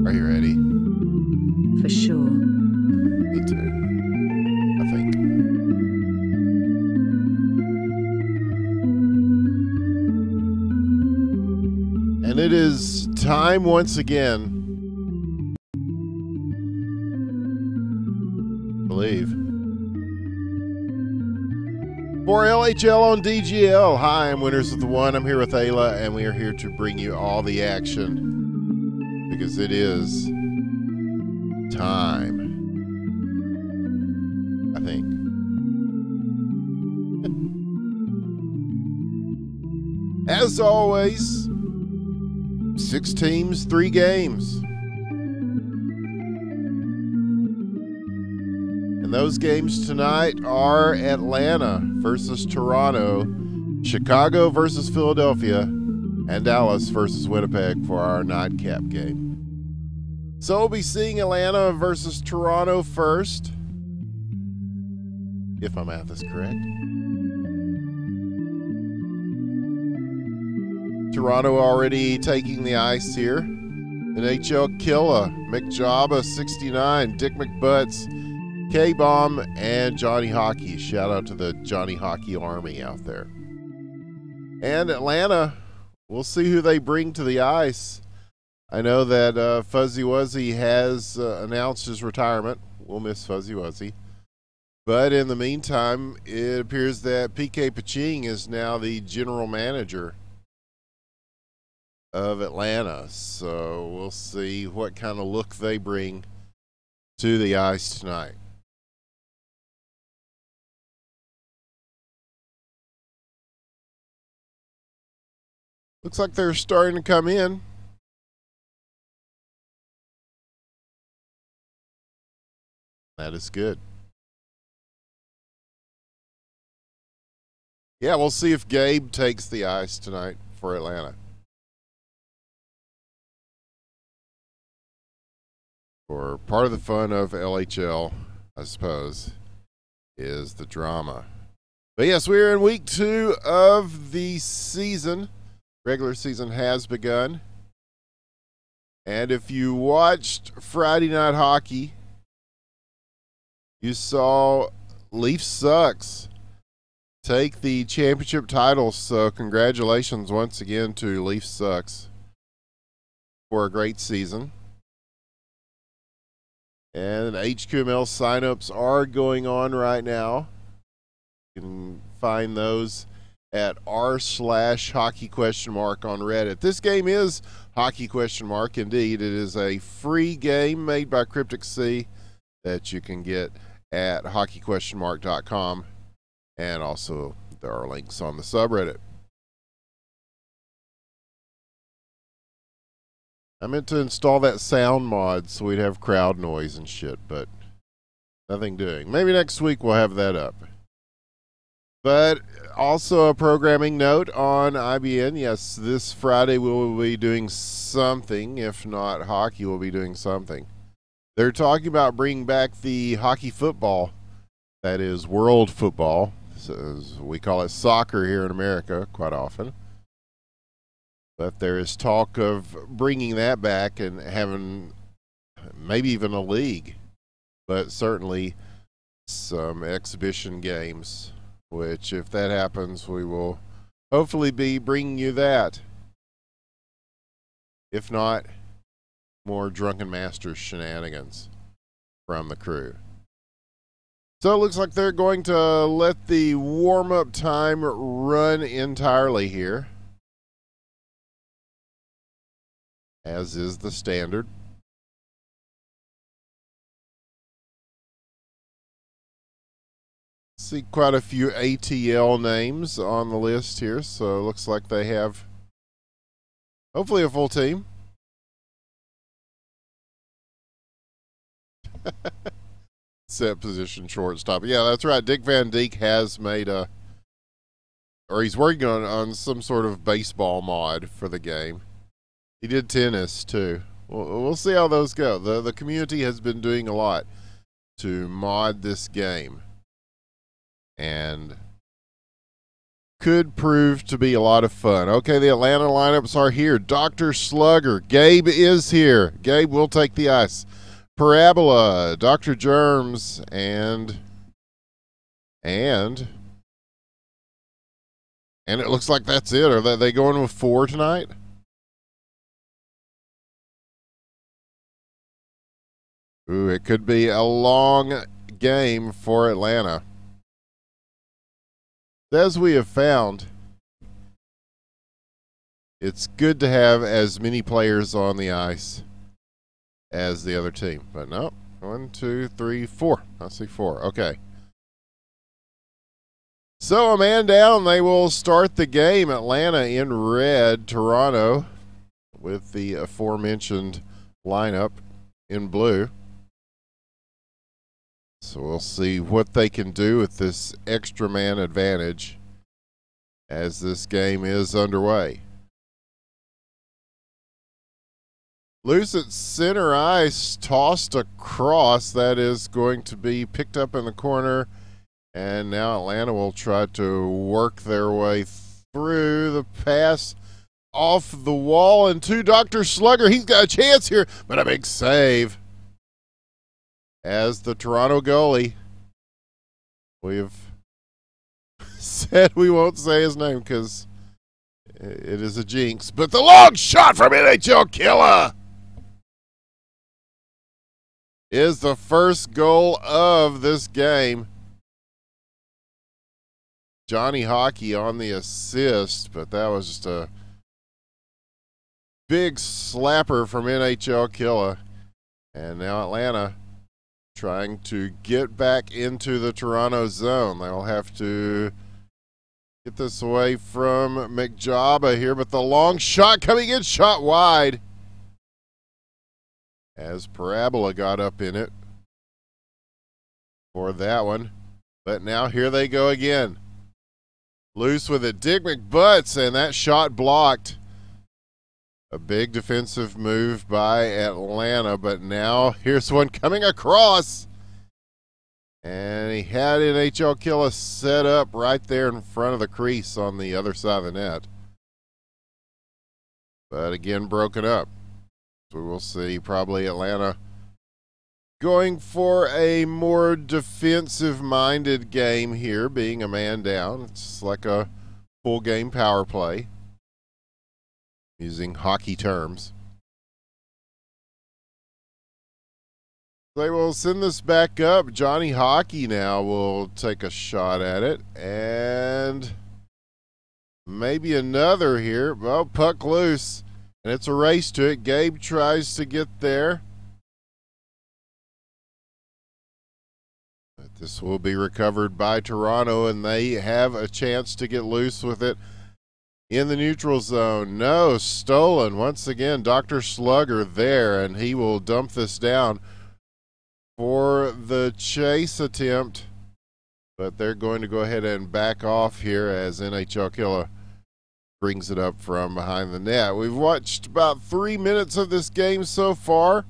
Are you ready? For sure. Me too, I think. And it is time once again, I believe, for LHL on DGL. Hi, I'm Winners of the One. I'm here with Aila, and we are here to bring you all the action because it is time, I think. As always, 6 teams, 3 games. And those games tonight are Atlanta versus Toronto, Chicago versus Philadelphia, and Dallas versus Winnipeg for our nightcap game. So we'll be seeing Atlanta versus Toronto first, if my math is correct. Toronto already taking the ice here. NHL Killa, McJabba 69, Dick McButts, K-Bomb, and Johnny Hockey. Shout out to the Johnny Hockey Army out there. And Atlanta, we'll see who they bring to the ice. I know that Fuzzy Wuzzy has announced his retirement. We'll miss Fuzzy Wuzzy. But in the meantime, it appears that PK Paching is now the general manager of Atlanta. So we'll see what kind of look they bring to the ice tonight. Looks like they're starting to come in. That is good. Yeah, we'll see if Gabe takes the ice tonight for Atlanta. Or part of the fun of LHL, I suppose, is the drama. But yes, we're in week 2 of the season. Regular season has begun. And if you watched Friday Night Hockey, you saw Leaf Sucks take the championship title. So congratulations once again to Leaf Sucks for a great season. And HQML signups are going on right now. You can find those at r/hockey ? on Reddit. This game is hockey ? Indeed, it is a free game made by Cryptic Sea that you can get at hockey?.com, and also there are links on the subreddit. I meant to install that sound mod so we'd have crowd noise and shit, but nothing doing. Maybe next week we'll have that up. But also a programming note on IBN. Yes, this Friday we will be doing something. If not hockey, we'll be doing something. They're talking about bringing back the hockey football. That is world football. So we call it soccer here in America quite often. But there is talk of bringing that back and having maybe even a league, but certainly some exhibition games, which if that happens, we will hopefully be bringing you that. If not, more Drunken Masters shenanigans from the crew. So it looks like they're going to let the warm-up time run entirely here, as is the standard. See quite a few ATL names on the list here, so it looks like they have hopefully a full team. Set position shortstop. Yeah, that's right. Dick Van Dijk has made a, or he's working on some sort of baseball mod for the game. He did tennis too. We'll see how those go. The community has been doing a lot to mod this game, and could prove to be a lot of fun. Okay, the Atlanta lineups are here. Dr. Slugger. Gabe is here. Gabe will take the ice. Parabola, Dr. Germs, and it looks like that's it. Are they going with 4 tonight? Ooh, it could be a long game for Atlanta. As we have found, it's good to have as many players on the ice as the other team. But no, 1, 2, 3, 4. I see 4. Okay. So a man down. They will start the game. Atlanta in red. Toronto with the aforementioned lineup in blue. So we'll see what they can do with this extra man advantage as this game is underway. Loose at center ice, tossed across. That is going to be picked up in the corner. And now Atlanta will try to work their way through. The pass off the wall and to Dr. Slugger. He's got a chance here, but a big save. As the Toronto goalie, we've said we won't say his name because it is a jinx. But the long shot from LHL Killer is the first goal of this game. Johnny Hockey on the assist, but that was just a big slapper from NHL Killa. And now Atlanta trying to get back into the Toronto zone. They'll have to get this away from McJaba here, but the long shot coming in, shot wide. As Parabola got up in it for that one. But now here they go again. Loose with it, Dick McButts, and that shot blocked. A big defensive move by Atlanta, but now here's one coming across. And he had NHL Killa set up right there in front of the crease on the other side of the net. But again, broken up. So we'll see probably Atlanta going for a more defensive-minded game here, being a man down. It's like a full game power play, using hockey terms. They will send this back up. Johnny Hockey now will take a shot at it. And maybe another here. Well, puck loose. And it's a race to it. Gabe tries to get there. But this will be recovered by Toronto, and they have a chance to get loose with it in the neutral zone. No, stolen. Once again, Dr. Slugger there, and he will dump this down for the chase attempt. But they're going to go ahead and back off here as NHL Killa brings it up from behind the net. We've watched about 3 minutes of this game so far.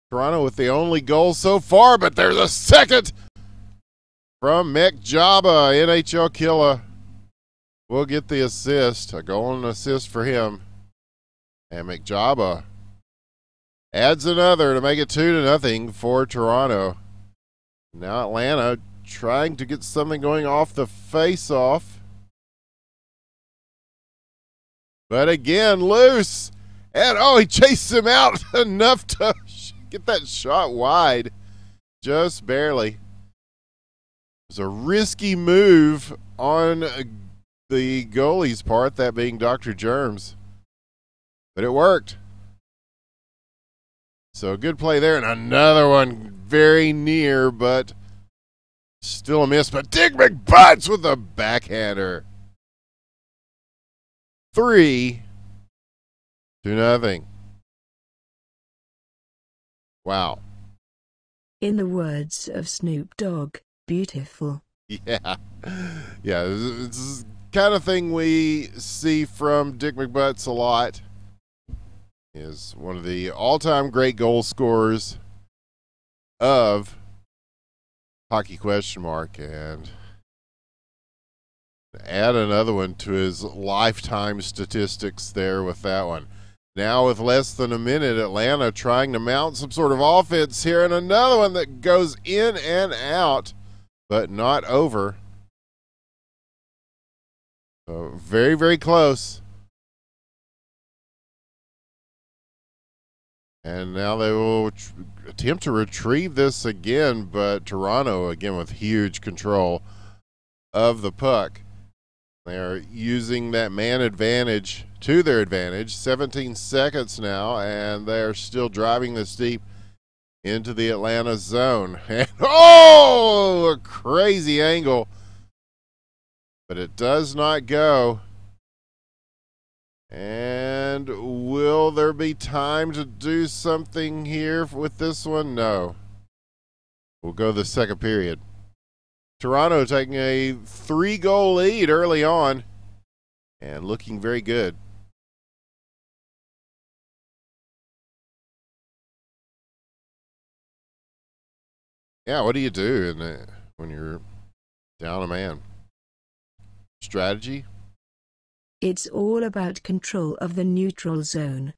Toronto with the only goal so far, but there's a second from McJaba. NHL Killa will get the assist. A goal and an assist for him. And McJaba Adds another to make it 2-0 for Toronto. Now Atlanta trying to get something going off the face-off. But again, loose. And he chased him out enough to get that shot wide. Just barely. It was a risky move on the goalie's part, that being Dr. Germs. But it worked. So good play there, and another one very near, but still a miss. But Dick McButts with a backhander. 3-0. Wow. In the words of Snoop Dogg, beautiful. Yeah. Yeah, it's the kind of thing we see from Dick McButts a lot. He is one of the all-time great goal scorers of Hockey ? And add another one to his lifetime statistics there with that one. Now with less than a minute, Atlanta trying to mount some sort of offense here, and another one that goes in and out, but not over. So very, very close. And now they will attempt to retrieve this again, but Toronto, again, with huge control of the puck. They are using that man advantage to their advantage. 17 seconds now, and they are still driving this deep into the Atlanta zone. And, a crazy angle. But it does not go. And will there be time to do something here with this one? No. We'll go the second period. Toronto taking a 3-goal lead early on and looking very good. Yeah, what do you do when you're down a man? Strategy? It's all about control of the neutral zone.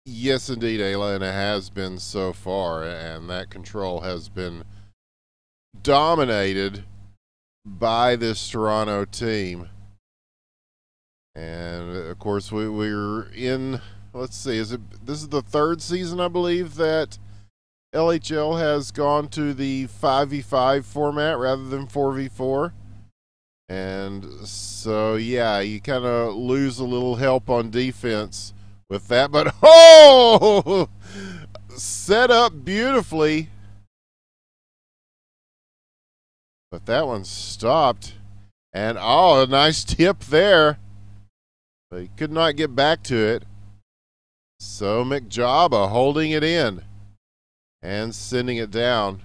Yes, indeed, Aila, and it has been so far, and that control has been dominated by this Toronto team. And of course, we're in, let's see, this is the third season, I believe, that LHL has gone to the 5v5 format rather than 4v4. And so, yeah, you kind of lose a little help on defense with that. But, set up beautifully. But that one stopped. And, a nice tip there. But he could not get back to it. So, McJaba holding it in and sending it down.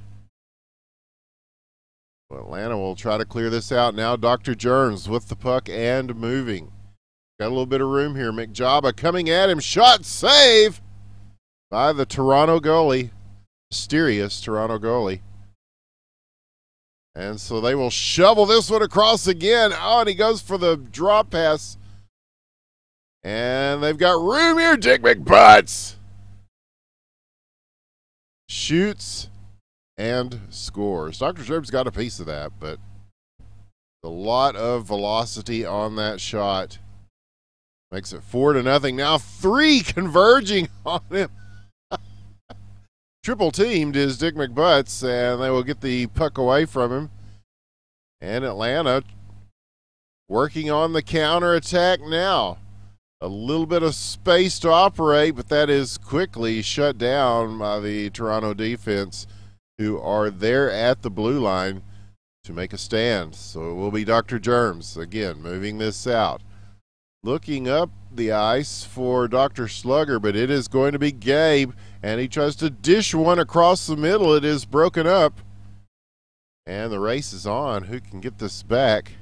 Atlanta will try to clear this out now. Dr. Germs with the puck and moving. Got a little bit of room here. McJaba coming at him. Shot save by the Toronto goalie. Mysterious Toronto goalie. And so they will shovel this one across again. And he goes for the drop pass. And they've got room here. Dick McButts shoots and scores. Dr. Germs got a piece of that, but a lot of velocity on that shot. Makes it 4-0. Now 3 converging on him. Triple teamed is Dick McButts, and they will get the puck away from him. And Atlanta working on the counterattack now. A little bit of space to operate, but that is quickly shut down by the Toronto defense, who are there at the blue line to make a stand. So it will be Dr. Germs, again, moving this out. Looking up the ice for Dr. Slugger, but it is going to be Gabe, and he tries to dish one across the middle. It is broken up, and the race is on. Who can get this back?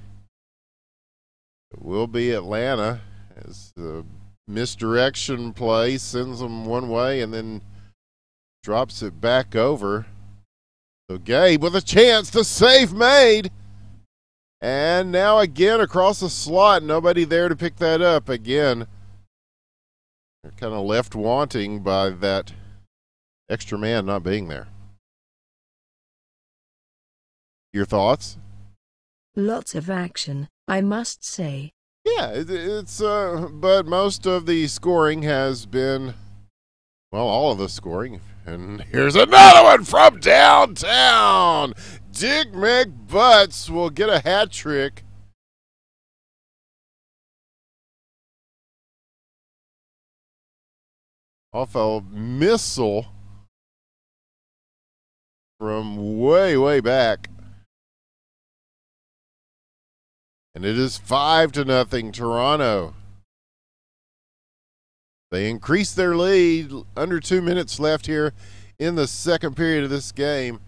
It will be Atlanta, as the misdirection play sends them one way and then drops it back over. So Gabe with a chance, the save made. And now again across the slot, nobody there to pick that up again. They're kind of left wanting by that extra man not being there. Your thoughts? Lots of action, I must say. Yeah, it's but most of the scoring has been, well, all of the scoring. And here's another one from downtown. Dick McButts will get a hat trick. Off a missile from way, way back. And it is 5-0 Toronto. They increase their lead. Under 2 minutes left here in the second period of this game.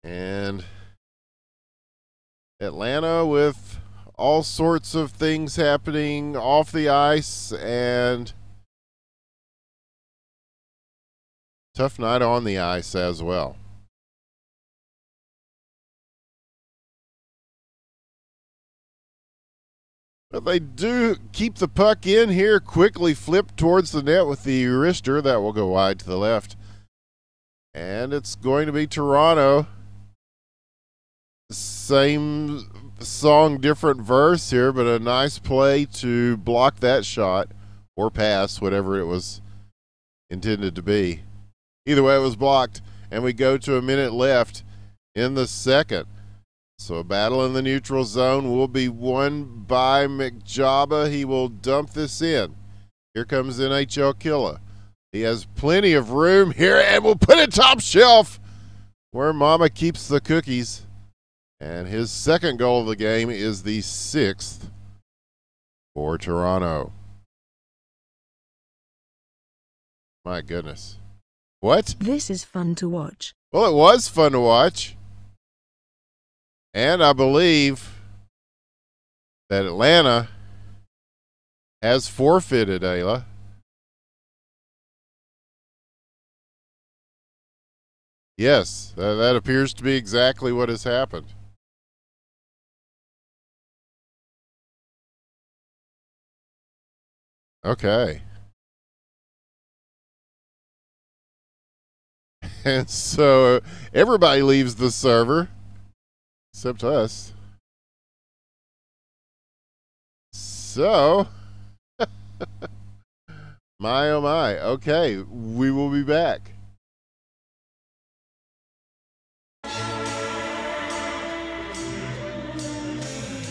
And Atlanta with all sorts of things happening off the ice and tough night on the ice as well. But they do keep the puck in here, quickly flip towards the net with the wrister. That will go wide to the left. And it's going to be Toronto. Same song, different verse here, but a nice play to block that shot or pass, whatever it was intended to be. Either way, it was blocked, and we go to a minute left in the second. So a battle in the neutral zone will be won by McJaba. He will dump this in. Here comes LHL Killa. He has plenty of room here and will put it top shelf where Mama keeps the cookies. And his second goal of the game is the 6th for Toronto. My goodness. What? This is fun to watch. Well, it was fun to watch. And I believe that Atlanta has forfeited, Aila. Yes, that appears to be exactly what has happened. Okay. And so everybody leaves the server. Except us. So, my oh my. Okay, we will be back.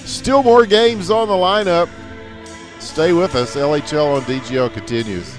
Still more games on the lineup. Stay with us. LHL on DGL continues.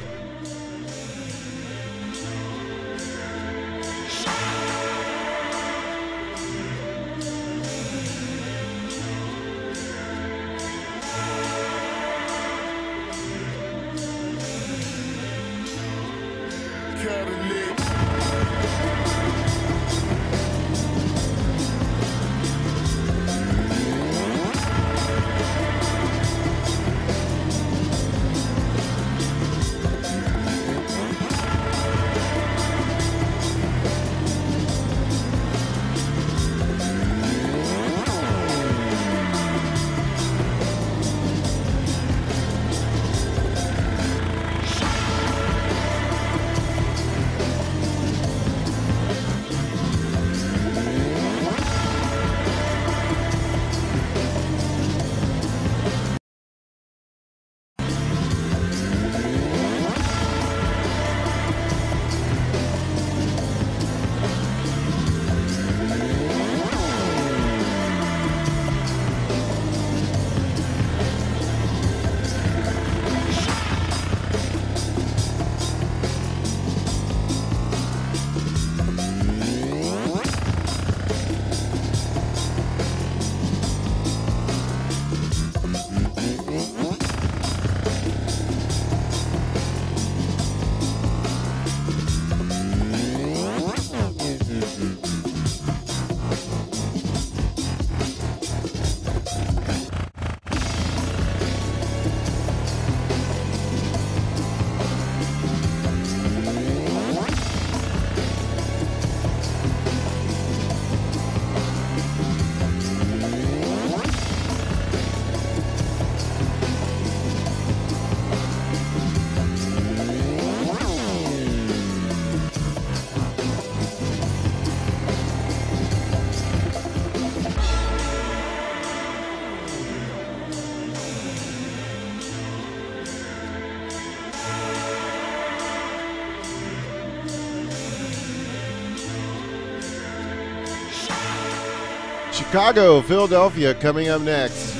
Chicago, Philadelphia coming up next.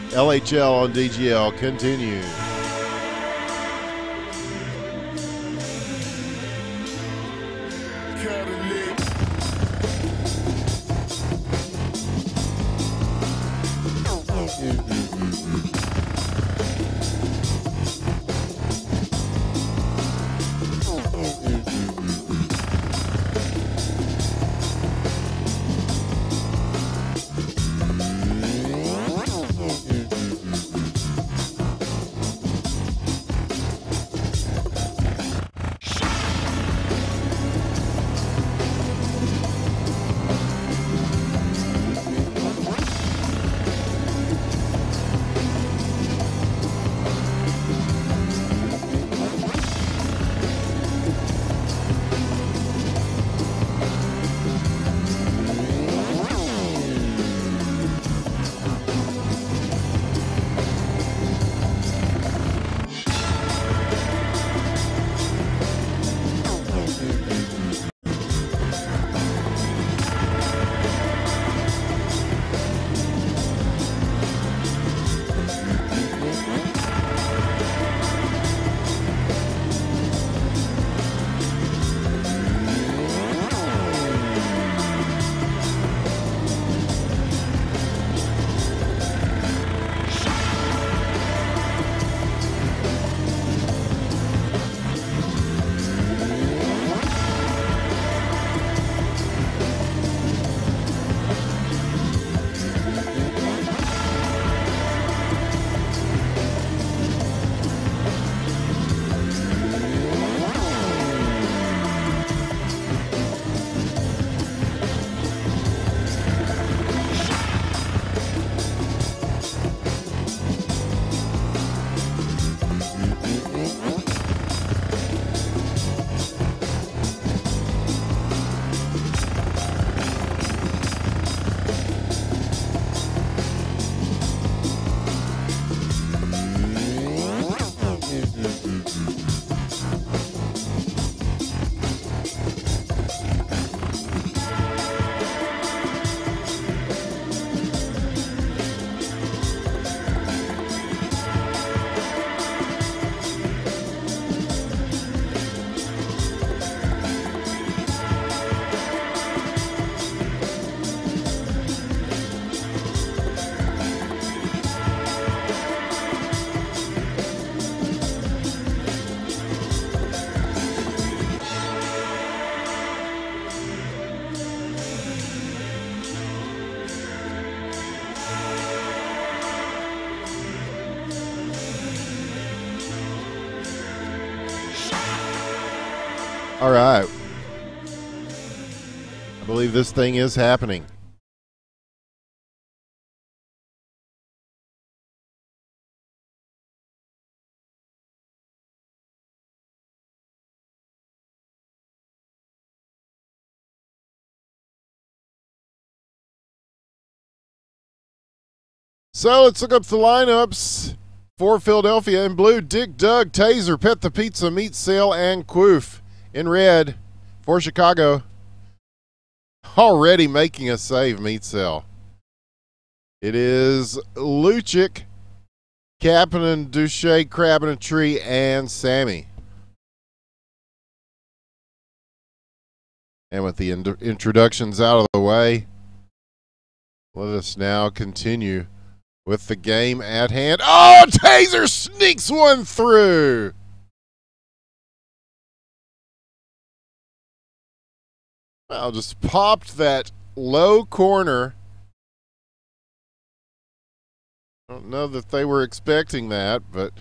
LHL on DGL continues. All right. I believe this thing is happening. So let's look up the lineups for Philadelphia. In blue, Dick, Doug, Taser, Pet the Pizza, Meat Sale, and Quoof. In red, for Chicago, already making a save, Meat Sale. It is Lucic, Kapanen, Duche, Crab in a Tree, and Sammy. And with the introductions out of the way, let us now continue with the game at hand. Oh, Taser sneaks one through. Well, just popped that low corner. I don't know that they were expecting that, but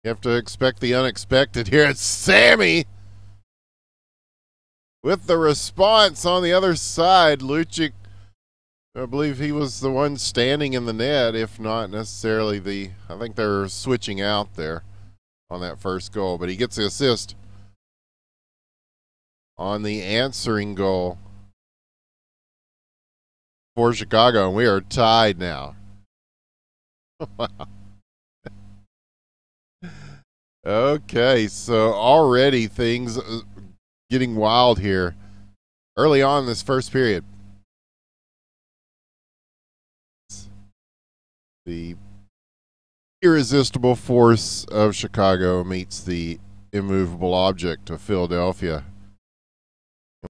you have to expect the unexpected here. It's Sammy with the response on the other side. Lucic, I believe he was the one standing in the net, if not necessarily the, I think they're switching out there on that first goal, but he gets the assist on the answering goal for Chicago, and we are tied now. Okay, so already things getting wild here early on in this first period. The irresistible force of Chicago meets the immovable object of Philadelphia.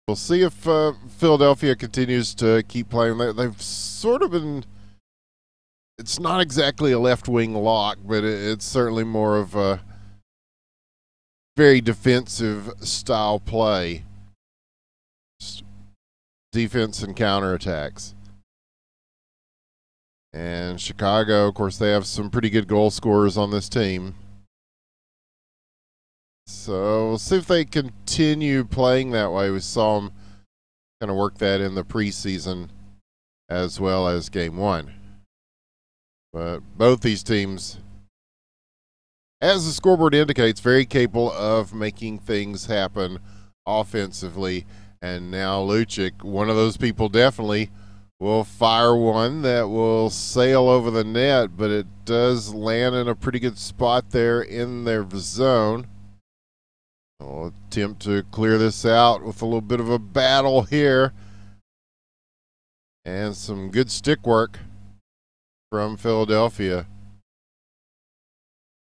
We'll see if Philadelphia continues to keep playing. They've sort of been, it's not exactly a left-wing lock, but it's certainly more of a very defensive style play. Defense and counterattacks. And Chicago, of course, they have some pretty good goal scorers on this team. So we'll see if they continue playing that way. We saw them kind of work that in the preseason as well as game one. But both these teams, as the scoreboard indicates, very capable of making things happen offensively. And now Lucic, one of those people, definitely will fire one that will sail over the net, but it does land in a pretty good spot there in their zone. I'll attempt to clear this out with a little bit of a battle here. And some good stick work from Philadelphia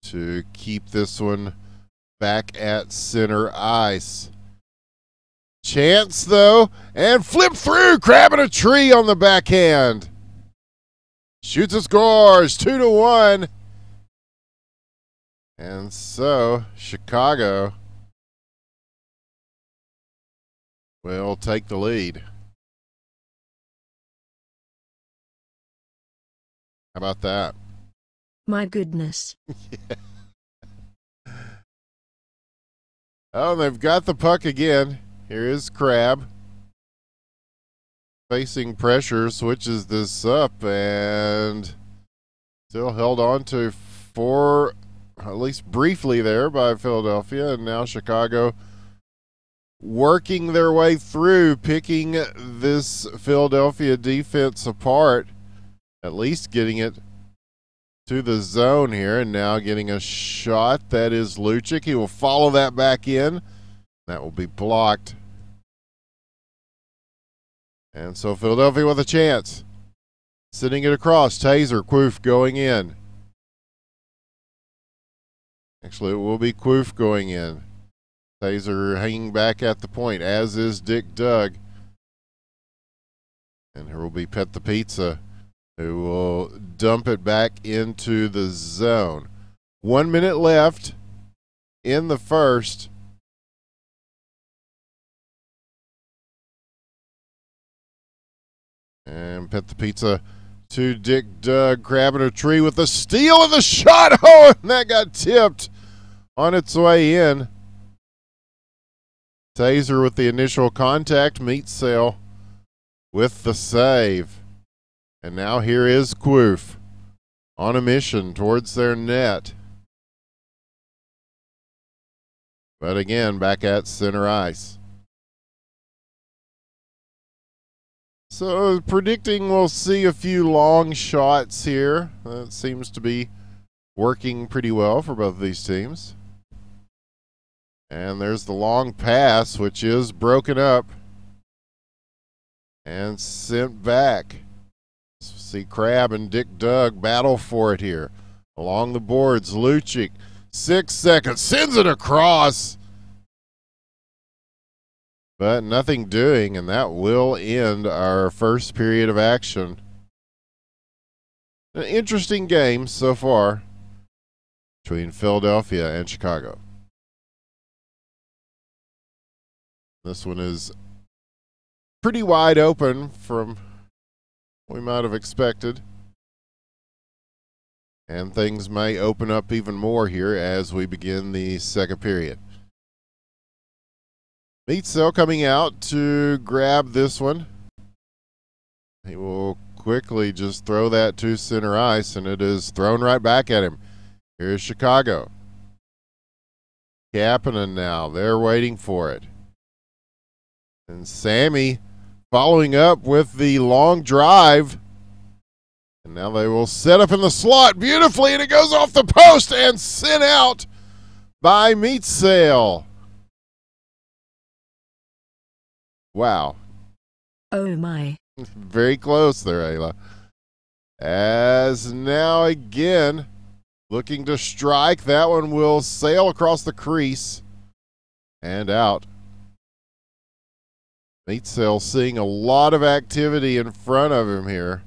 to keep this one back at center ice. Chance, though, and flip through, grabbing a tree on the backhand. Shoots and scores, 2-1. And so, Chicago will take the lead. How about that? My goodness. Yeah. Oh, they've got the puck again. Here is Crab. Facing pressure, switches this up, and still held on to for at least briefly there by Philadelphia, and now Chicago working their way through, picking this Philadelphia defense apart, at least getting it to the zone here, and now getting a shot. That is Lucic. He will follow that back in. That will be blocked. And so Philadelphia with a chance. Sending it across. Taser, Quoof going in. Actually, it will be Quoof going in. Taser hanging back at the point, as is Dick Doug. And here will be Pet the Pizza, who will dump it back into the zone. 1 minute left in the first. And Pet the Pizza to Dick Doug, grabbing a tree with a steal of the shot. Oh, and that got tipped on its way in. Taser with the initial contact, meets Sale with the save. And now here is Quoof on a mission towards their net. But again, back at center ice. So predicting we'll see a few long shots here. That seems to be working pretty well for both of these teams. And there's the long pass, which is broken up and sent back. See Crab and Dick Doug battle for it here. Along the boards, Lucic, 6 seconds, sends it across. But nothing doing, and that will end our first period of action. An interesting game so far between Philadelphia and Chicago. This one is pretty wide open from what we might have expected. And things may open up even more here as we begin the second period. Meetsel coming out to grab this one. He will quickly just throw that to center ice, and it is thrown right back at him. Here's Chicago. Kapanen now. They're waiting for it. And Sammy following up with the long drive. And now they will set up in the slot beautifully, and it goes off the post and sent out by Meetsel. Wow. Oh my. Very close there, Aila. As now again, looking to strike. That one will sail across the crease and out. Meatsail seeing a lot of activity in front of him here,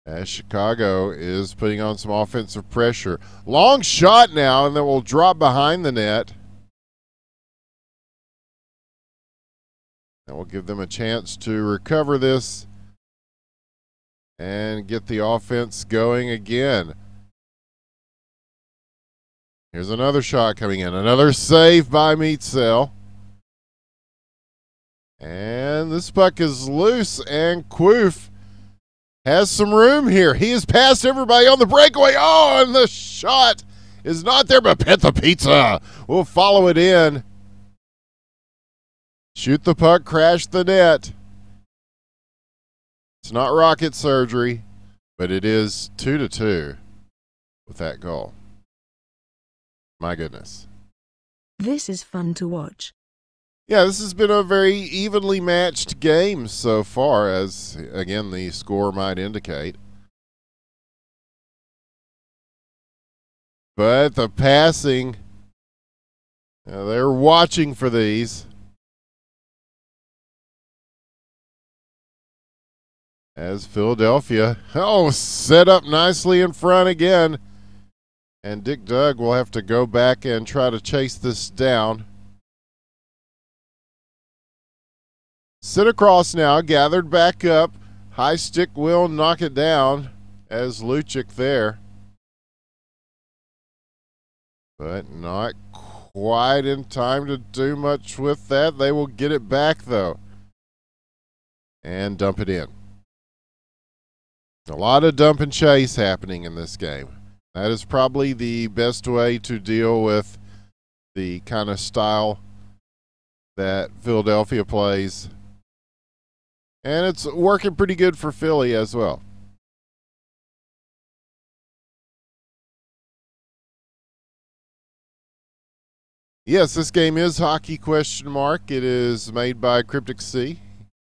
as Chicago is putting on some offensive pressure. Long shot now, and then will drop behind the net. That will give them a chance to recover this and get the offense going again. Here's another shot coming in. Another save by Meatsail. And this puck is loose, and Quoof has some room here. He has passed everybody on the breakaway. Oh, and the shot is not there, but Pizza Pizza will follow it in. Shoot the puck, crash the net. It's not rocket surgery, but it is 2-2 with that goal. My goodness. This is fun to watch. Yeah, this has been a very evenly matched game so far, as, again, the score might indicate. But the passing, they're watching for these. As Philadelphia, set up nicely in front again. And Dick Doug will have to go back and try to chase this down. Sit across now, gathered back up. High stick will knock it down as Lucic there. But not quite in time to do much with that. They will get it back, though, and dump it in. A lot of dump and chase happening in this game. That is probably the best way to deal with the kind of style that Philadelphia plays. And it's working pretty good for Philly as well. Yes, this game is hockey ? It is made by Cryptic C.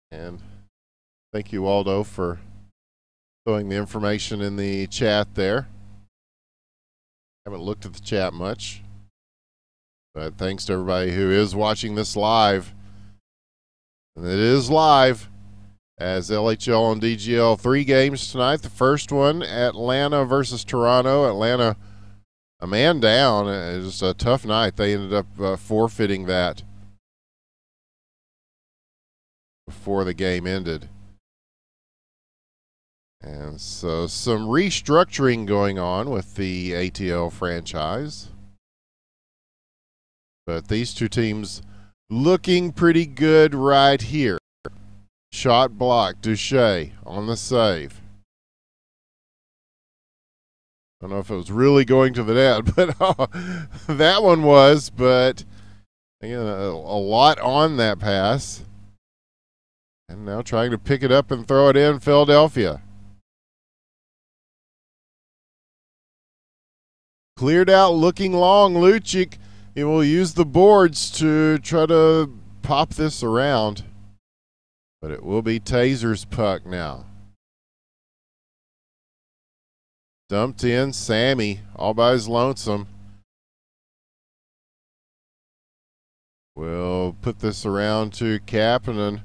And thank you, Waldo, for throwing the information in the chat there. Haven't looked at the chat much, but thanks to everybody who is watching this live. And it is live, as LHL and DGL 3 games tonight. The first one, Atlanta versus Toronto. Atlanta, a man down. It was just a tough night. They ended up forfeiting that before the game ended. And so some restructuring going on with the ATL franchise. But these two teams looking pretty good right here. Shot blocked. Duche on the save. I don't know if it was really going to the net, but that one was. But again, a lot on that pass. And now trying to pick it up and throw it in, Philadelphia. Cleared out, looking long. Lucic, he will use the boards to try to pop this around. But it will be Taser's puck now. Dumped in, Sammy, all by his lonesome. We'll put this around to Kapanen.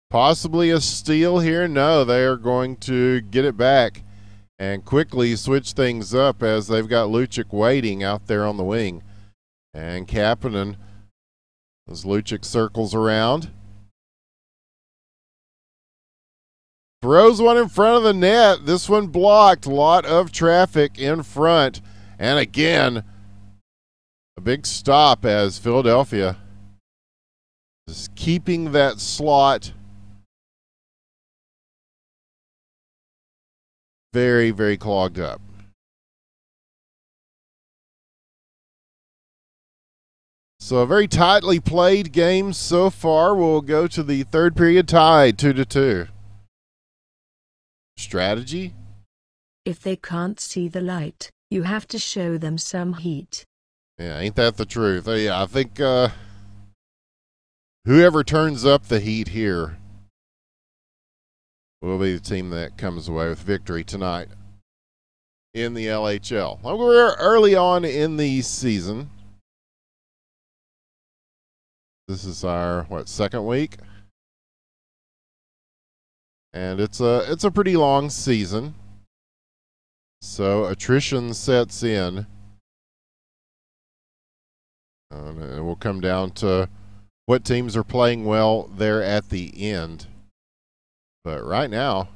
Possibly a steal here. No, they are going to get it back and quickly switch things up, as they've got Lucic waiting out there on the wing. And Kapanen, as Lucic circles around, throws one in front of the net. This one blocked. A lot of traffic in front. And again, a big stop, as Philadelphia is keeping that slot very, very clogged up. So a very tightly played game so far. We'll go to the third period tied 2-2. Strategy? If they can't see the light, you have to show them some heat. Yeah, ain't that the truth? Yeah, I think whoever turns up the heat here will be the team that comes away with victory tonight in the LHL. Well, we're early on in the season. This is our, second week? And it's a pretty long season. So attrition sets in. And it will come down to what teams are playing well there at the end. But right now,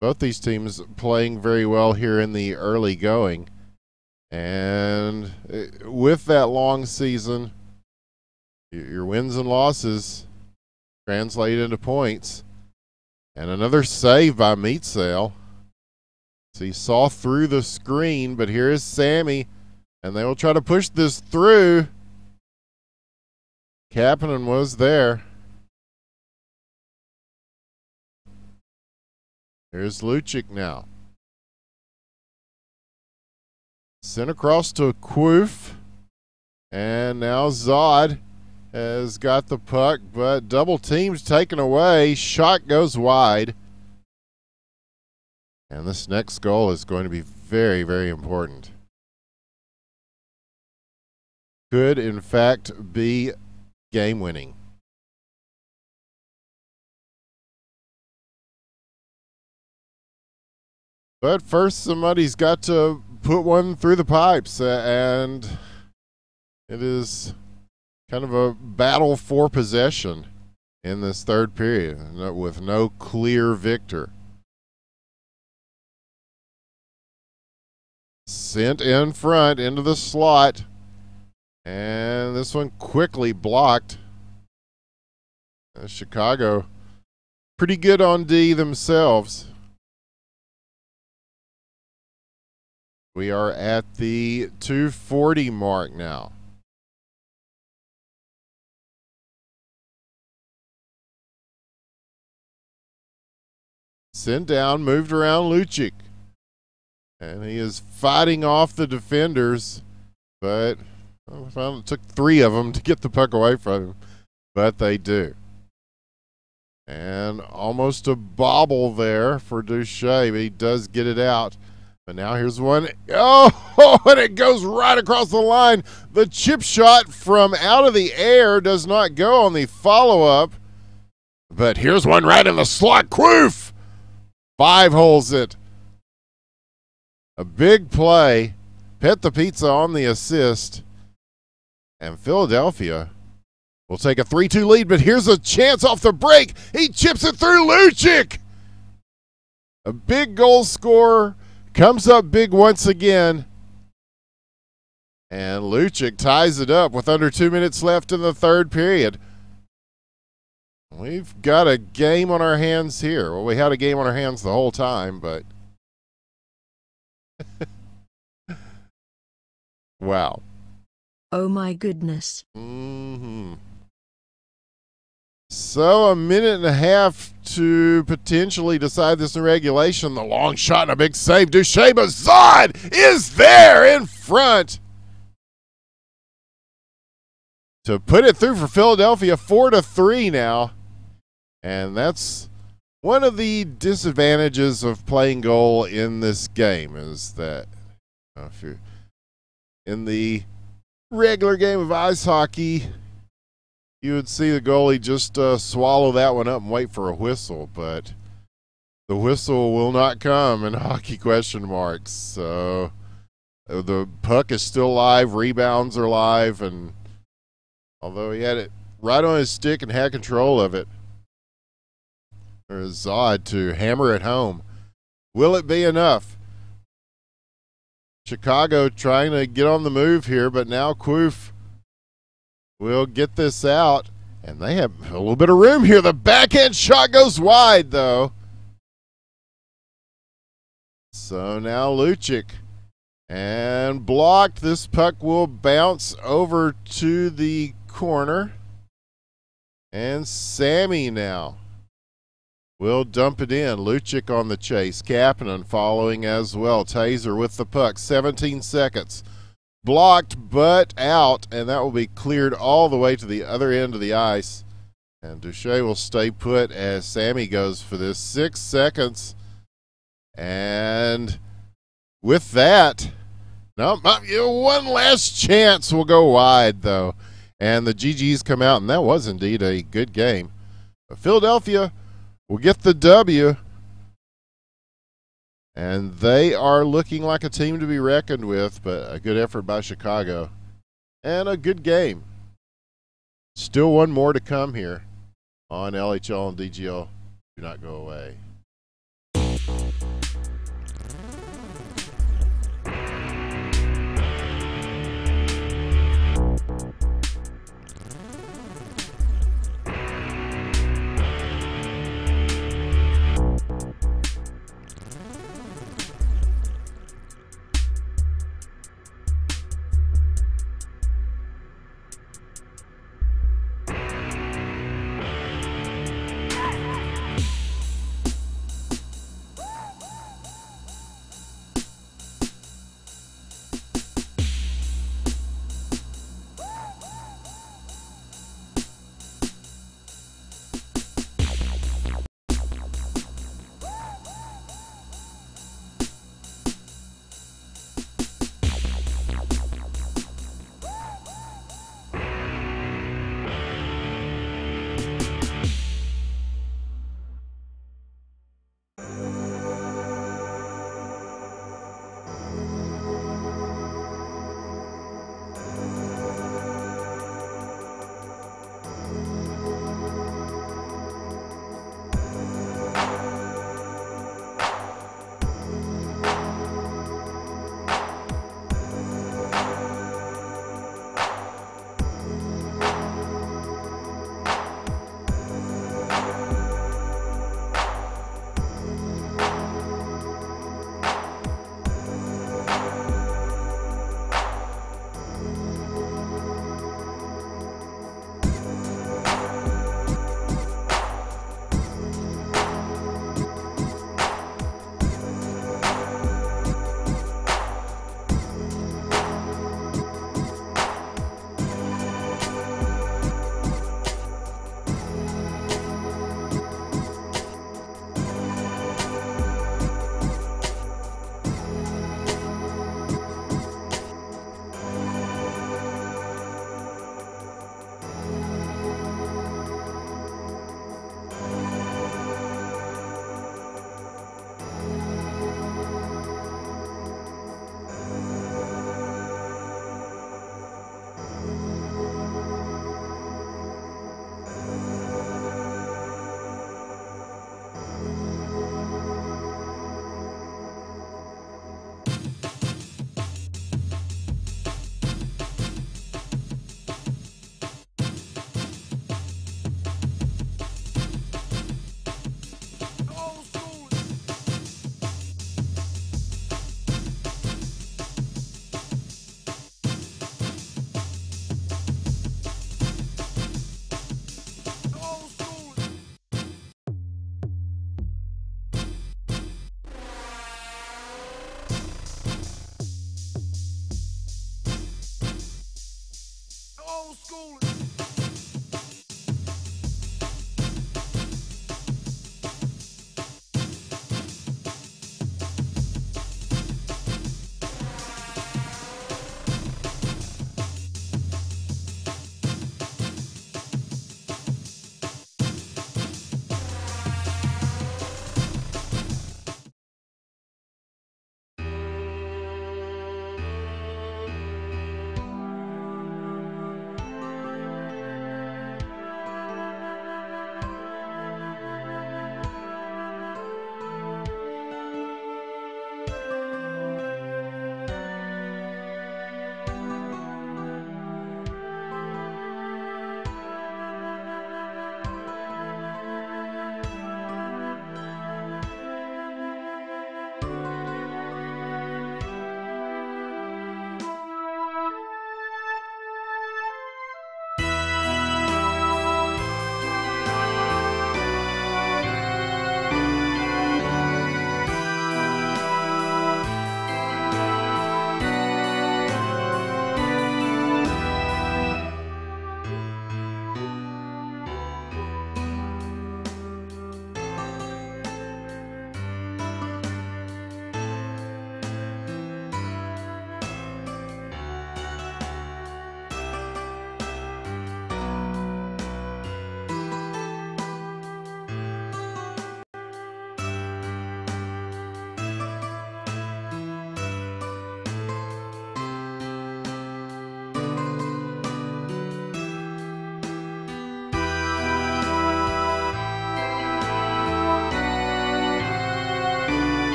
both these teams playing very well here in the early going. And with that long season, your wins and losses translate into points. And another save by Meatsail. So he saw through the screen, but here is Sammy. And they will try to push this through. Kapanen was there. Here's Lucic now. Sent across to Quoof. And now Zod has got the puck, but double teams taken away. Shot goes wide. And this next goal is going to be very, very important. Could, in fact, be game-winning. But first, somebody's got to put one through the pipes, and it is kind of a battle for possession in this third period with no clear victor. Sent in front into the slot, and this one quickly blocked. Chicago pretty good on D themselves. We are at the 2:40 mark now. Sent down, moved around Lucic. And he is fighting off the defenders, but it took 3 of them to get the puck away from him, but they do. And almost a bobble there for Duche, but he does get it out. But now here's one. Oh, and it goes right across the line. The chip shot from out of the air does not go on the follow-up. But here's one right in the slot. Quoof! 5 holes it. A big play. Pet the Pizza on the assist. And Philadelphia will take a 3-2 lead, but here's a chance off the break. He chips it through Lucic. A big goal scorer. Comes up big once again. And Lucic ties it up with under 2 minutes left in the third period. We've got a game on our hands here. Well, we had a game on our hands the whole time, but wow. Oh my goodness. So a minute and a half to potentially decide this in regulation. The long shot and a big save. Duche Zod is there in front to put it through for Philadelphia. 4-3 now. And that's one of the disadvantages of playing goal in this game, is that if you're in the regular game of ice hockey, you would see the goalie just swallow that one up and wait for a whistle, but the whistle will not come in hockey question marks. So the puck is still live, rebounds are live, and although he had it right on his stick and had control of it, there's Zod to hammer it home. Will it be enough? Chicago trying to get on the move here, but now Quoof will get this out, and they have a little bit of room here. The backhand shot goes wide, though. So now Lucic, and blocked. This puck will bounce over to the corner, and Sammy now will dump it in. Lucic on the chase. Kapanen following as well. Taser with the puck. 17 seconds. Blocked, but out, and that will be cleared all the way to the other end of the ice. And Duche will stay put as Sammy goes for this. 6 seconds. And with that, one last chance will go wide, though. And the GGs come out, and that was indeed a good game. But Philadelphia will get the W. And they are looking like a team to be reckoned with, but a good effort by Chicago. And a good game. Still one more to come here on LHL and DGL. Do not go away.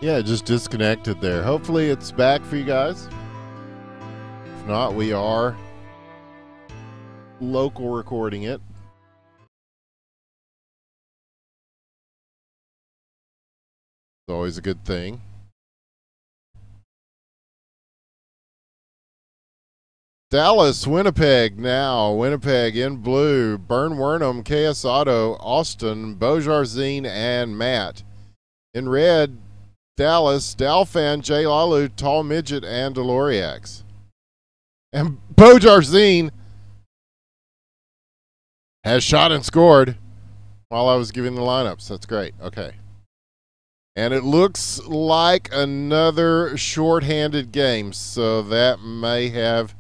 Yeah, just disconnected there. Hopefully it's back for you guys. If not, we are local recording it. It's always a good thing. Dallas, Winnipeg now. Winnipeg in blue. Burn Wernham, KS Auto, Austin, Beaujarzine, and Matt. In red, Dallas, Dalfan, J. Lalu, Tall Midget, and Deloriax. And Beaujarzine has shot and scored while I was giving the lineups. That's great. Okay. And it looks like another shorthanded game, so that may have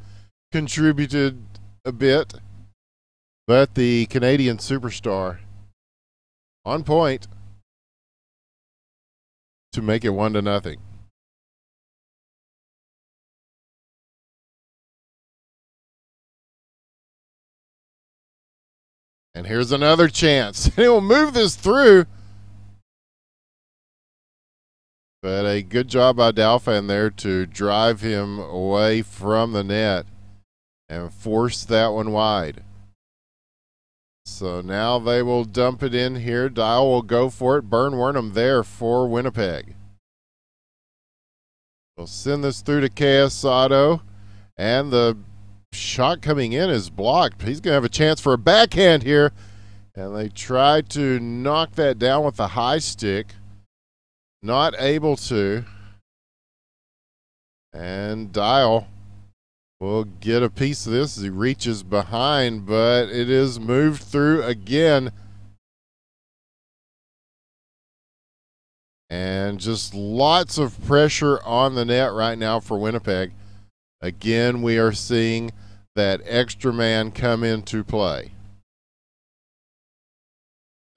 contributed a bit. But the Canadian superstar on point to make it 1-0. And here's another chance. He'll move this through. But a good job by Dalfan there to drive him away from the net and force that one wide. So now they will dump it in here. Dial will go for it. Burn Wernham there for Winnipeg. We'll send this through to KS Auto. And the shot coming in is blocked. He's going to have a chance for a backhand here. And they try to knock that down with the high stick. Not able to. And Dial will get a piece of this as he reaches behind, but it is moved through again. And just lots of pressure on the net right now for Winnipeg. Again, we are seeing that extra man come into play.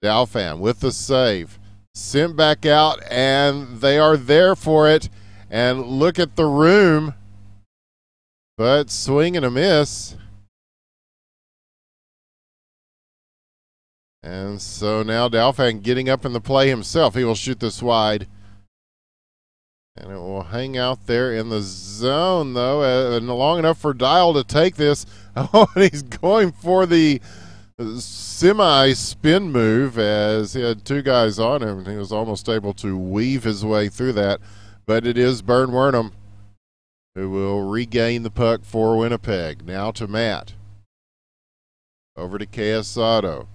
Dalfan with the save. Sent back out, and they are there for it. And look at the room. But swing and a miss. And so now Dalfan getting up in the play himself. He will shoot this wide. And it will hang out there in the zone, though, and long enough for Dial to take this. Oh, and he's going for the semi-spin move as he had two guys on him, and he was almost able to weave his way through that. But it is Burn Wernham who will regain the puck for Winnipeg. Now to Matt. Over to KS Auto.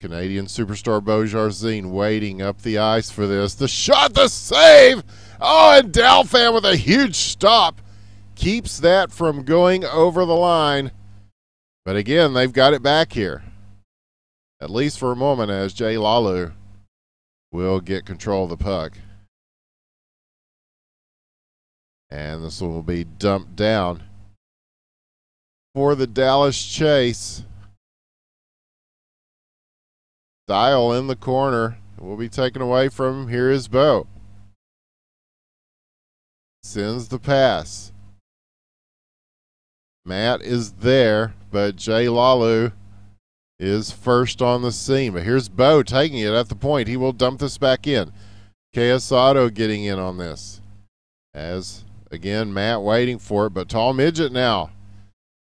Canadian superstar Beaujarzine waiting up the ice for this. The shot, the save! Oh, and Dalfan with a huge stop keeps that from going over the line. But again, they've got it back here. At least for a moment, as J. Lalu will get control of the puck. And this will be dumped down for the Dallas chase. Dial in the corner. Will be taken away from him. Here is Bo. Sends the pass. Matt is there, but J. Lalu is first on the scene. But here's Bo taking it at the point. He will dump this back in. KS Auto getting in on this. As, again, Matt waiting for it, but Tall Midget now.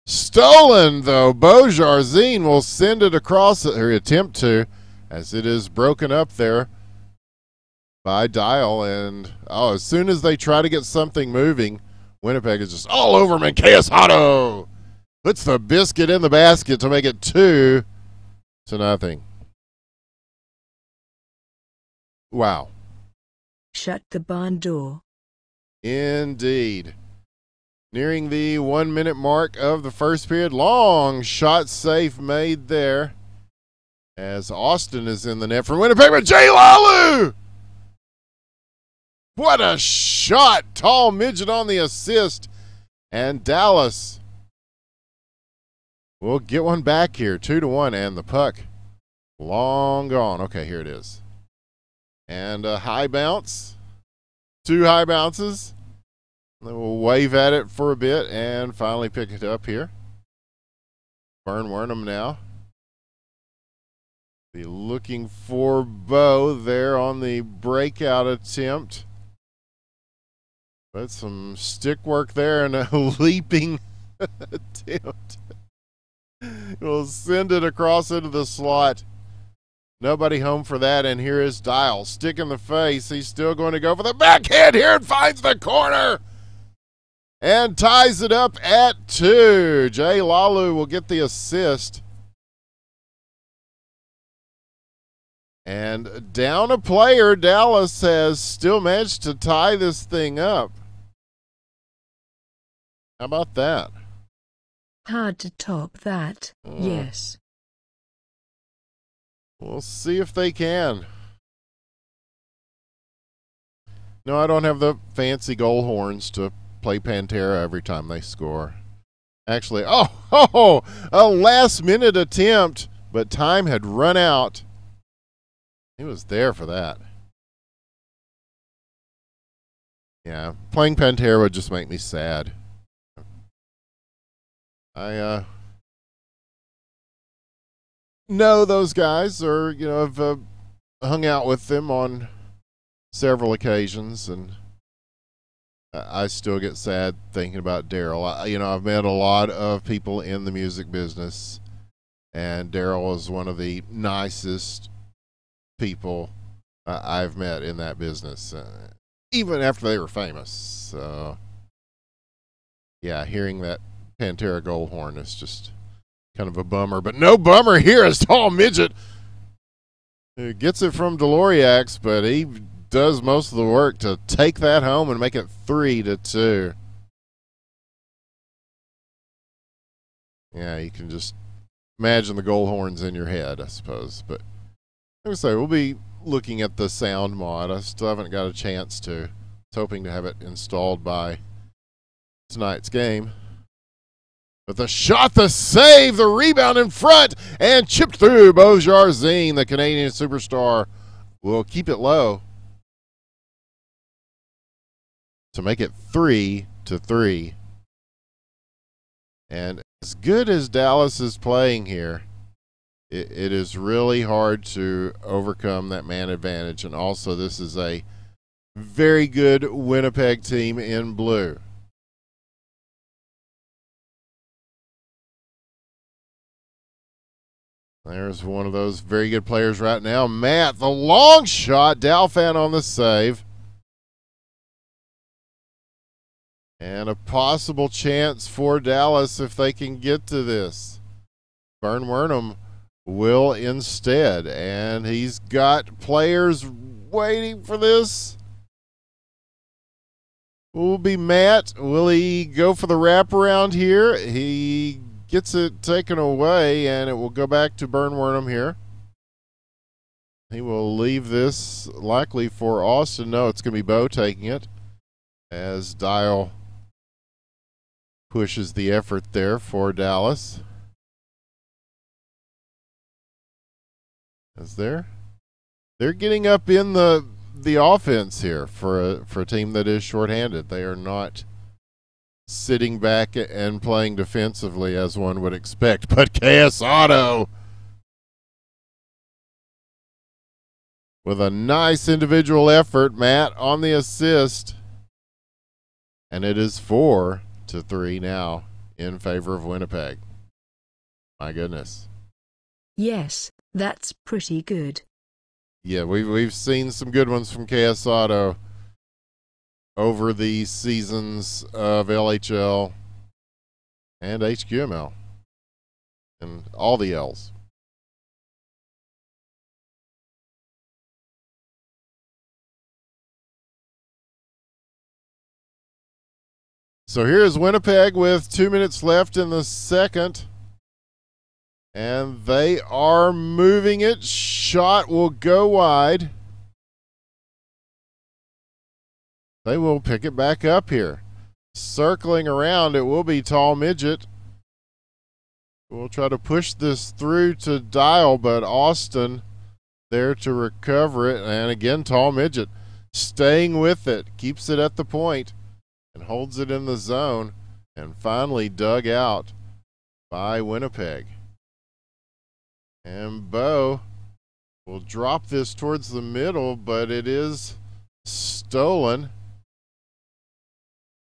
Stolen, though. Beaujarzine will send it across, or attempt to, as it is broken up there by Dial. And, oh, as soon as they try to get something moving, Winnipeg is just all over him, and KS Auto puts the biscuit in the basket to make it 2-0. Wow. Shut the barn door. Indeed. Nearing the 1 minute mark of the first period. Long shot safe made there as Austin is in the net for Winnipeg, but J. Lalu! What a shot! Tall Midget on the assist. And Dallas will get one back here. 2-1, and the puck long gone. Okay, here it is. And a high bounce. 2 high bounces. Then we'll wave at it for a bit and finally pick it up here. Burn Wernham now. Be looking for Bo there on the breakout attempt. But some stick work there and a leaping attempt. We'll send it across into the slot. Nobody home for that, and here is Dial. Stick in the face. He's still going to go for the backhand here and finds the corner. And ties it up at 2. Jay Lalu will get the assist. And down a player, Dallas has still managed to tie this thing up. How about that? Hard to top that, yes. We'll see if they can. No, I don't have the fancy goal horns to play Pantera every time they score. Actually, a last-minute attempt, but time had run out. He was there for that. Yeah, playing Pantera would just make me sad. I know those guys, or have hung out with them on several occasions, and I still get sad thinking about Daryl. I've met a lot of people in the music business, and Daryl is one of the nicest people I've met in that business, even after they were famous. So, yeah, hearing that Pantera gold horn is just kind of a bummer. But no bummer here as Tall Midget who gets it from Deloriax, but he does most of the work to take that home and make it 3-2. Yeah, you can just imagine the gold horns in your head, I suppose. But like I say, we'll be looking at the sound mod. I still haven't got a chance to. I was hoping to have it installed by tonight's game. But the shot, the save, the rebound in front, and chipped through. Bo Jarzine, the Canadian superstar, will keep it low to make it 3-3. And as good as Dallas is playing here, it is really hard to overcome that man advantage. And also, this is a very good Winnipeg team in blue. There's one of those very good players right now. Matt, the long shot. Dalfan on the save. And a possible chance for Dallas if they can get to this. Burn Wernham will instead. And he's got players waiting for this. Will be Matt. Will he go for the wraparound here? He gets it taken away, and it will go back to Burn Wernham here. He will leave this likely for Austin. No, it's going to be Bo taking it as Dial pushes the effort there for Dallas. As they're getting up in the offense here for a team that is shorthanded. They are not sitting back and playing defensively as one would expect. But KS Auto with a nice individual effort. Matt on the assist. And it is 4-3 now in favor of Winnipeg. My goodness. Yes, that's pretty good. Yeah, we've seen some good ones from KS Auto over the seasons of LHL and HQML and all the L's. So here's Winnipeg with 2 minutes left in the second. And they are moving it. Shot will go wide. They will pick it back up here. Circling around, it will be Tall Midget. We'll try to push this through to Dial, but Austin there to recover it. And again, Tall Midget staying with it. Keeps it at the point. and holds it in the zone, and finally dug out by Winnipeg. And Bo will drop this towards the middle, but it is stolen.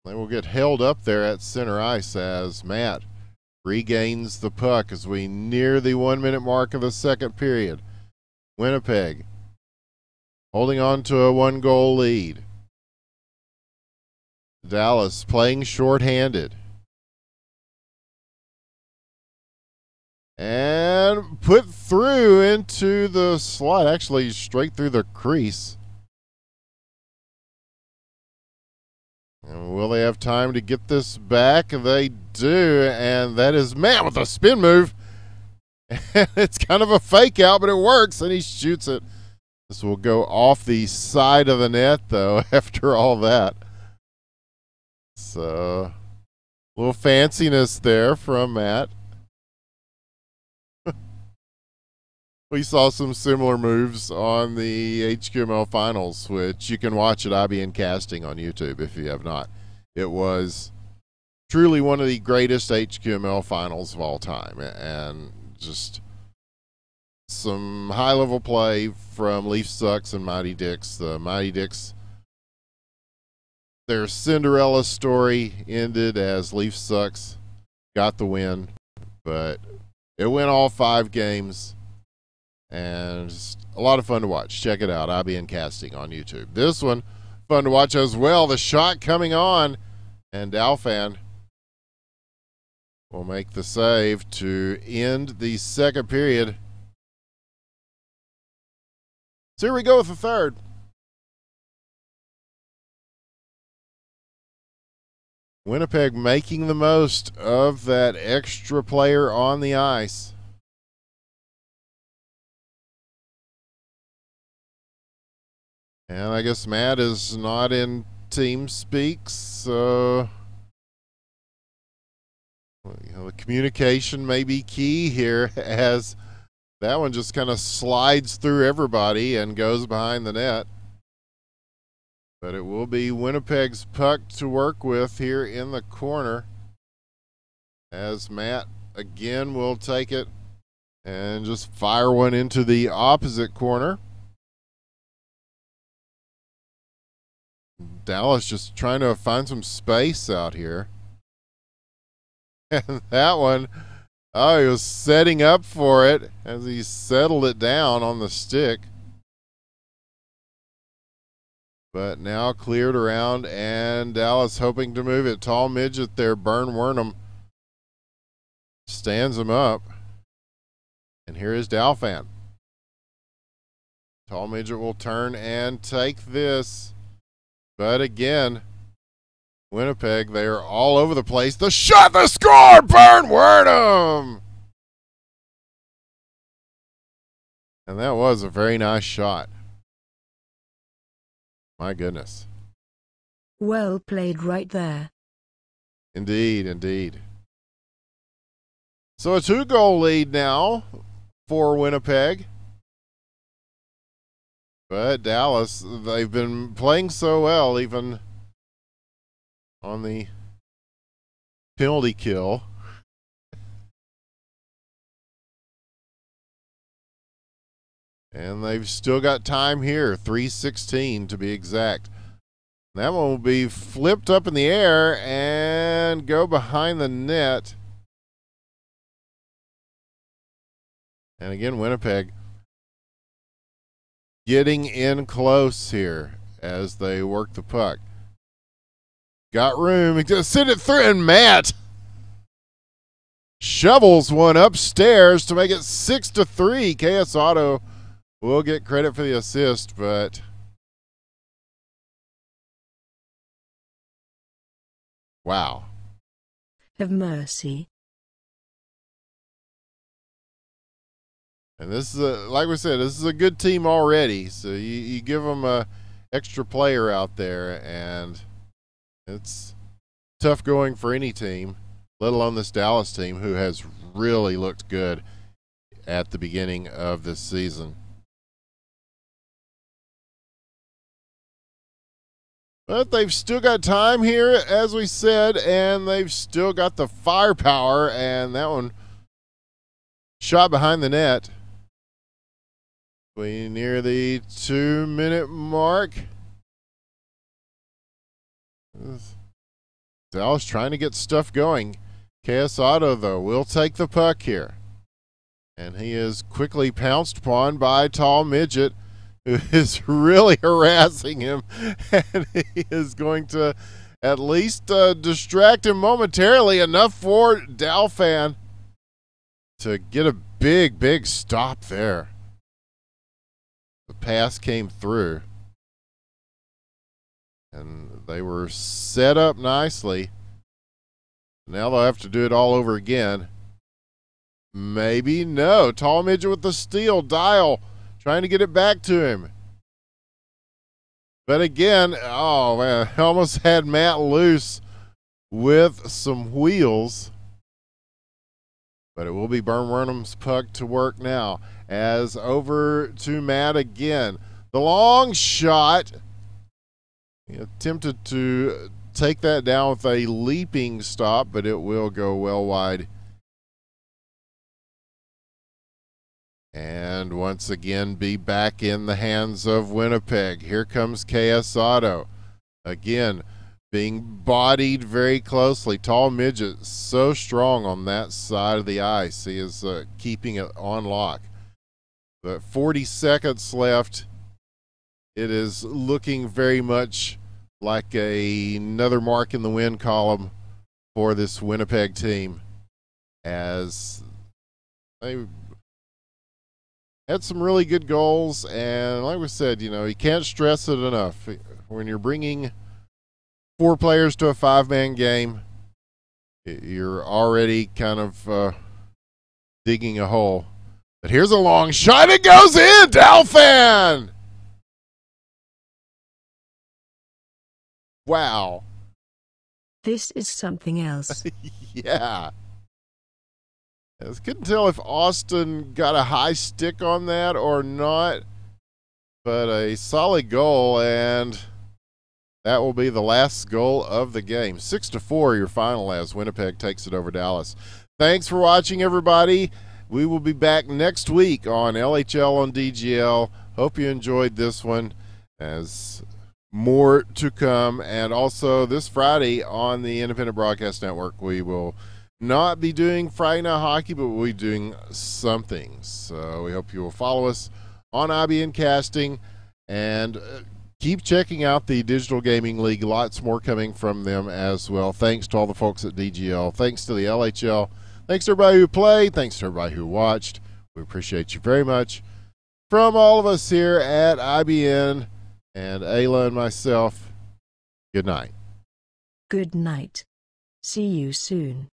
They will get held up there at center ice as Matt regains the puck as we near the 1 minute mark of the second period. Winnipeg holding on to a 1-goal lead. Dallas playing shorthanded. And put through into the slot, actually straight through the crease. And will they have time to get this back? They do, and that is Matt with a spin move. It's kind of a fake out, but it works, and he shoots it. This will go off the side of the net, though, after all that. So, a little fanciness there from Matt. We saw some similar moves on the HQML finals, which you can watch at IBN Casting on YouTube if you have not. It was truly one of the greatest HQML finals of all time, and just some high-level play from Leaf Sucks and Mighty Dicks. The Mighty Dicks, their Cinderella story ended as Leaf Sucks got the win, but it went all 5 games. And just a lot of fun to watch. Check it out, IBN Casting on YouTube. This one, fun to watch as well. The shot coming on, and Dalfan will make the save to end the second period. So here we go with the third. Winnipeg making the most of that extra player on the ice. And I guess Matt is not in team speak, so the communication may be key here as that one just kind of slides through everybody and goes behind the net. But it will be Winnipeg's puck to work with here in the corner as Matt again will take it and just fire one into the opposite corner. Dallas just trying to find some space out here. And that one, oh, he was setting up for it as he settled it down on the stick. But now cleared around, and Dallas hoping to move it. Tall midget there, Bern Wernham, stands him up. And here is Dalfan. Tall midget will turn and take this. But again, Winnipeg, they are all over the place. The shot, the score, Bern Wernham! And that was a very nice shot. My goodness. Well played right there. Indeed, indeed. So a 2-goal lead now for Winnipeg. But Dallas, they've been playing so well, even on the penalty kill. And they've still got time here, 3:16 to be exact. That one will be flipped up in the air and go behind the net. And again, Winnipeg getting in close here as they work the puck. Got room. Send it through, and Matt shovels one upstairs to make it 6-3. KS Auto will get credit for the assist, but wow. Have mercy. And this is like we said, this is a good team already. So you give them a extra player out there, and it's tough going for any team, let alone this Dallas team who has really looked good at the beginning of this season. But they've still got time here, as we said, and they've still got the firepower, and that one shot behind the net. We near the 2-minute mark. Dallas trying to get stuff going. KS Auto, though, will take the puck here. And he is quickly pounced upon by Tall Midget, who is really harassing him. And he is going to at least distract him momentarily, enough for Dalfan to get a big, big stop there. The pass came through. And they were set up nicely. Now they'll have to do it all over again. Maybe no. Tall Midget with the steal. Dial trying to get it back to him. But again, oh man, almost had Matt loose with some wheels. But it will be Burnworm's puck to work now. As over to Matt again. The long shot. He attempted to take that down with a leaping stop, but it will go well wide. And once again be back in the hands of Winnipeg. Here comes KS Auto. Again, being bodied very closely. Tall Midget so strong on that side of the ice. He is keeping it on lock. But 40 seconds left. It is looking very much like another mark in the win column for this Winnipeg team, as they had some really good goals. And like we said, you know, you can't stress it enough. When you're bringing 4 players to a 5-man game, you're already kind of digging a hole. But here's a long shot. It goes in. Dalfan! Wow. This is something else. Yeah. I couldn't tell if Austin got a high stick on that or not, but a solid goal, and that will be the last goal of the game. 6-4 your final as Winnipeg takes it over Dallas. Thanks for watching, everybody. We will be back next week on LHL on DGL. Hope you enjoyed this one, as more to come. And also this Friday on the Independent Broadcast Network, we will not be doing Friday Night Hockey, but we'll be doing something. So we hope you will follow us on IBN Casting, and keep checking out the Digital Gaming League. Lots more coming from them as well. Thanks to all the folks at DGL. Thanks to the LHL. Thanks to everybody who played. Thanks to everybody who watched. We appreciate you very much. From all of us here at IBN and Aila and myself, good night. Good night. See you soon.